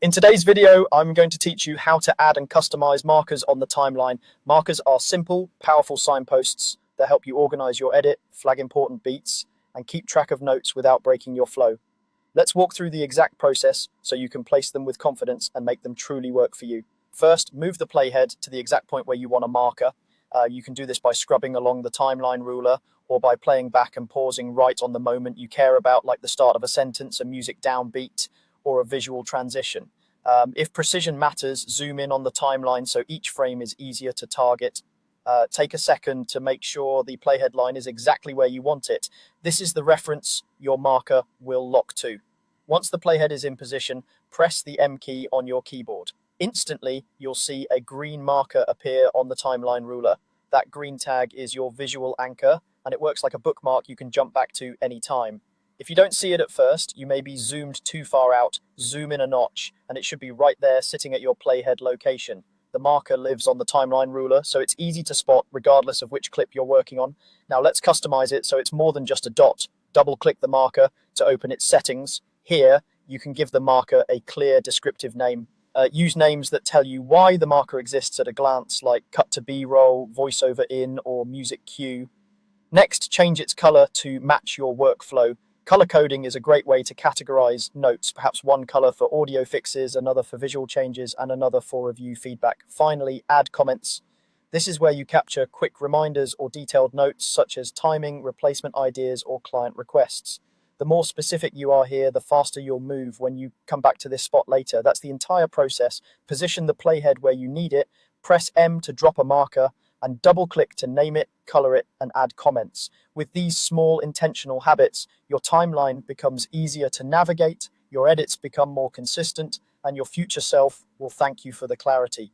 In today's video, I'm going to teach you how to add and customize markers on the timeline. Markers are simple, powerful signposts that help you organize your edit, flag important beats, and keep track of notes without breaking your flow. Let's walk through the exact process so you can place them with confidence and make them truly work for you. First, move the playhead to the exact point where you want a marker. You can do this by scrubbing along the timeline ruler or by playing back and pausing right on the moment you care about, like the start of a sentence, a music downbeat, or a visual transition. If precision matters, zoom in on the timeline so each frame is easier to target. Take a second to make sure the playhead line is exactly where you want it. This is the reference your marker will lock to. Once the playhead is in position, press the M key on your keyboard. Instantly, you'll see a green marker appear on the timeline ruler. That green tag is your visual anchor, and it works like a bookmark you can jump back to any time. If you don't see it at first, you may be zoomed too far out. Zoom in a notch, and it should be right there sitting at your playhead location. The marker lives on the timeline ruler, so it's easy to spot regardless of which clip you're working on. Now let's customize it so it's more than just a dot. Double-click the marker to open its settings. Here, you can give the marker a clear descriptive name. Use names that tell you why the marker exists at a glance, like cut to B-roll, voiceover in, or music cue. Next, change its color to match your workflow. Color coding is a great way to categorize notes, perhaps one color for audio fixes, another for visual changes, and another for review feedback. Finally, add comments. This is where you capture quick reminders or detailed notes such as timing, replacement ideas, or client requests. The more specific you are here, the faster you'll move when you come back to this spot later. That's the entire process. Position the playhead where you need it, press M to drop a marker, and double-click to name it, color it, and add comments. With these small intentional habits, your timeline becomes easier to navigate, your edits become more consistent, and your future self will thank you for the clarity.